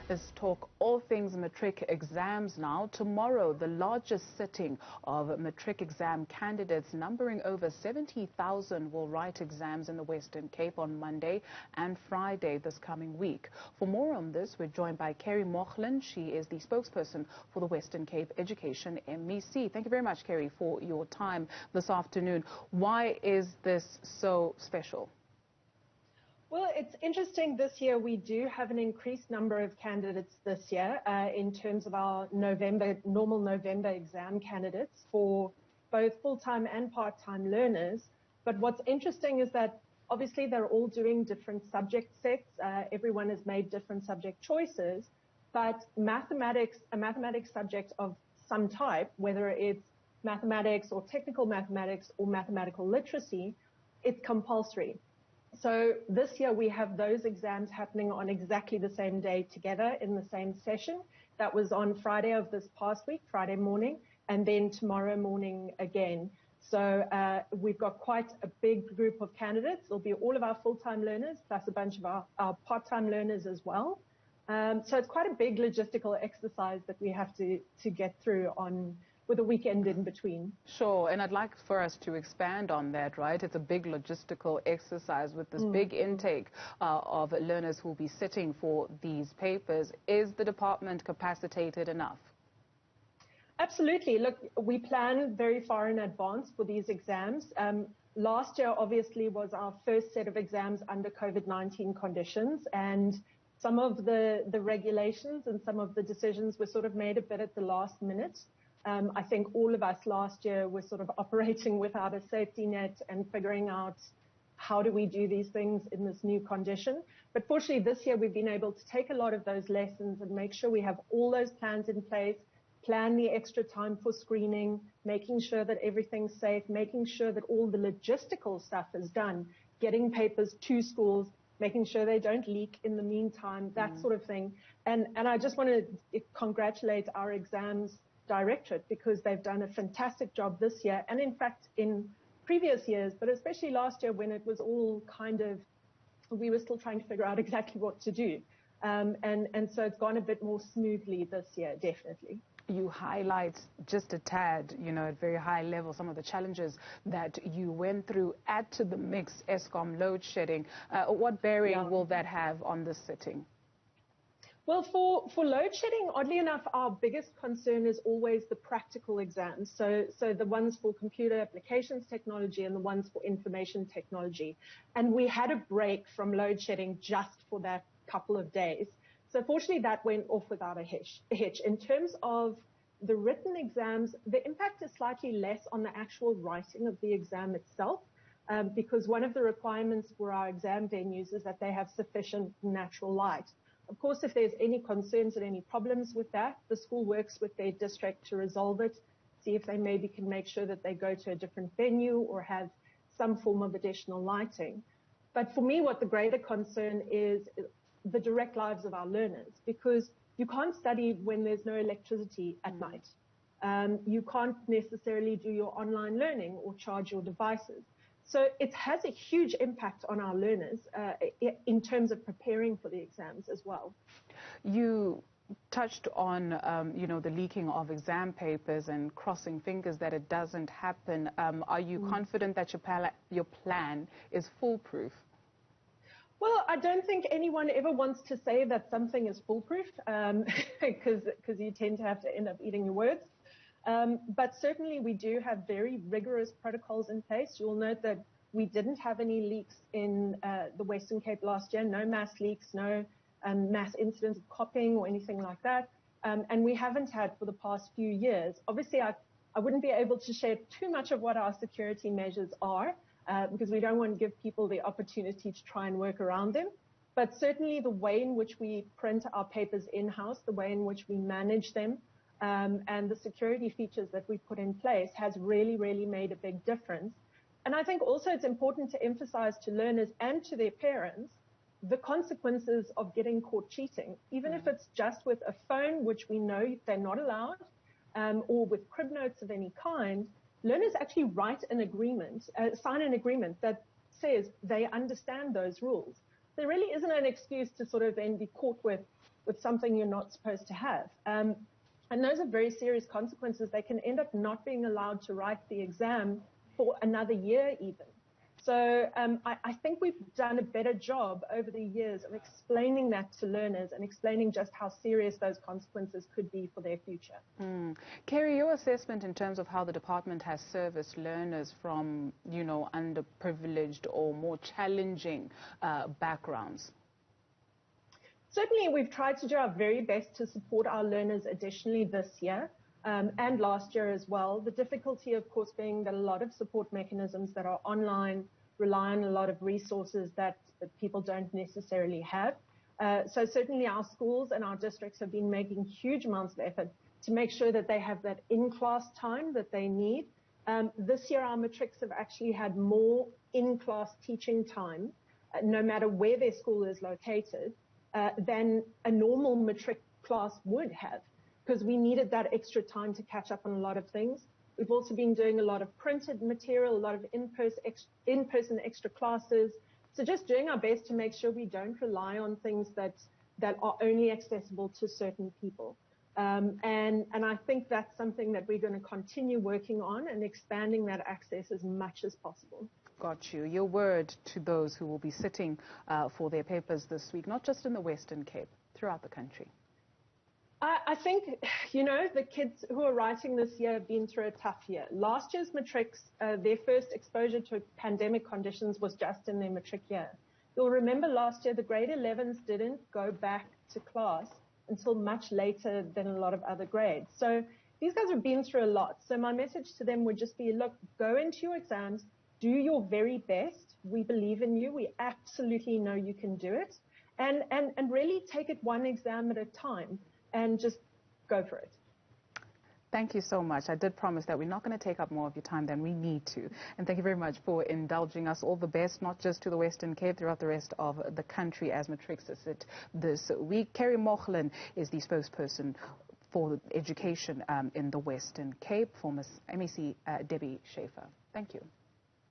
Let's talk all things matric exams now. Tomorrow, the largest sitting of matric exam candidates numbering over 70,000 will write exams in the Western Cape on Monday and Friday this coming week. For more on this, we're joined by Kerry Mochlin. She is the spokesperson for the Western Cape Education MEC. Thank you very much, Kerry, for your time this afternoon. Why is this so special? Well, it's interesting this year we do have an increased number of candidates this year in terms of our normal November exam candidates for both full-time and part-time learners. But what's interesting is that obviously they're all doing different subject sets. Everyone has made different subject choices, but a mathematics subject of some type, whether it's mathematics or technical mathematics or mathematical literacy, it's compulsory. So this year we have those exams happening on exactly the same day together in the same session. That was on Friday of this past week, Friday morning, and then tomorrow morning again. So we've got quite a big group of candidates. It'll be all of our full-time learners plus a bunch of our part-time learners as well. So it's quite a big logistical exercise that we have to get through with a weekend in between. Sure, and I'd like for us to expand on that, right? It's a big logistical exercise with this big intake of learners who will be sitting for these papers. Is the department capacitated enough? Absolutely. Look, we plan very far in advance for these exams. Last year, obviously, was our first set of exams under COVID-19 conditions, and some of the regulations and some of the decisions were sort of made a bit at the last minute. I think all of us last year were sort of operating without a safety net and figuring out how do we do these things in this new condition. But fortunately, this year we've been able to take a lot of those lessons and make sure we have all those plans in place, plan the extra time for screening, making sure that everything's safe, making sure that all the logistical stuff is done, getting papers to schools, making sure they don't leak in the meantime, that sort of thing. And I just want to congratulate our exams directorate because they've done a fantastic job this year, and in fact in previous years, but especially last year when it was all we were still trying to figure out exactly what to do, and so it's gone a bit more smoothly this year, definitely. You highlight just a tad, at very high level, some of the challenges that you went through. Add to the mix Eskom load shedding. What bearing will that have on this sitting? Well, for load shedding, oddly enough, our biggest concern is always the practical exams. So the ones for computer applications technology and the ones for information technology. And we had a break from load shedding just for that couple of days. So fortunately, that went off without a hitch. In terms of the written exams, the impact is slightly less on the actual writing of the exam itself, because one of the requirements for our exam venues is that they have sufficient natural light. Of course, if there's any concerns or any problems with that, the school works with their district to resolve it, see if they maybe can make sure that they go to a different venue or have some form of additional lighting. But for me, what the greater concern is the direct lives of our learners, because you can't study when there's no electricity at night. You can't necessarily do your online learning or charge your devices. So it has a huge impact on our learners in terms of preparing for the exams as well. You touched on, the leaking of exam papers and crossing fingers that it doesn't happen. Are you confident that your plan is foolproof? Well, I don't think anyone ever wants to say that something is foolproof, because you tend to have to end up eating your words. But certainly we do have very rigorous protocols in place. You'll note that we didn't have any leaks in the Western Cape last year, no mass leaks, no mass incidents of copying or anything like that. And we haven't had for the past few years. Obviously, I wouldn't be able to share too much of what our security measures are, because we don't want to give people the opportunity to try and work around them. But certainly the way in which we print our papers in-house, the way in which we manage them, and the security features that we put in place has really, really made a big difference. And I think also it's important to emphasize to learners and to their parents the consequences of getting caught cheating, even if it's just with a phone, which we know they're not allowed, or with crib notes of any kind. Learners actually write an agreement, sign an agreement that says they understand those rules. There really isn't an excuse to sort of then be caught with with something you're not supposed to have. And those are very serious consequences. They can end up not being allowed to write the exam for another year even. So I think we've done a better job over the years of explaining that to learners and explaining just how serious those consequences could be for their future. Kerry, your assessment in terms of how the department has serviced learners from, underprivileged or more challenging backgrounds? Certainly, we've tried to do our very best to support our learners additionally this year. And last year as well. The difficulty, of course, being that a lot of support mechanisms that are online rely on a lot of resources that people don't necessarily have. So certainly our schools and our districts have been making huge amounts of effort to make sure that they have that in-class time that they need. This year, our matrics have actually had more in-class teaching time, no matter where their school is located, than a normal matric class would have, because we needed that extra time to catch up on a lot of things. We've also been doing a lot of printed material, a lot of in-person extra classes. So just doing our best to make sure we don't rely on things that are only accessible to certain people. And I think that's something that we're going to continue working on and expanding that access as much as possible. Got you. Your word to those who will be sitting for their papers this week, not just in the Western Cape, throughout the country. I think, the kids who are writing this year have been through a tough year. Last year's matrics, their first exposure to pandemic conditions was just in their matric year. You'll remember last year the grade 11s didn't go back to class until much later than a lot of other grades. So these guys have been through a lot. So my message to them would just be, look, go into your exams, do your very best. We believe in you. We absolutely know you can do it. And really take it one exam at a time. And just go for it. Thank you so much. I did promise that we're not going to take up more of your time than we need to. And thank you very much for indulging us. All the best, not just to the Western Cape, throughout the rest of the country as matrics sit this week. Kerry Mochlan is the spokesperson for education in the Western Cape for Miss MEC Debbie Schaefer. Thank you.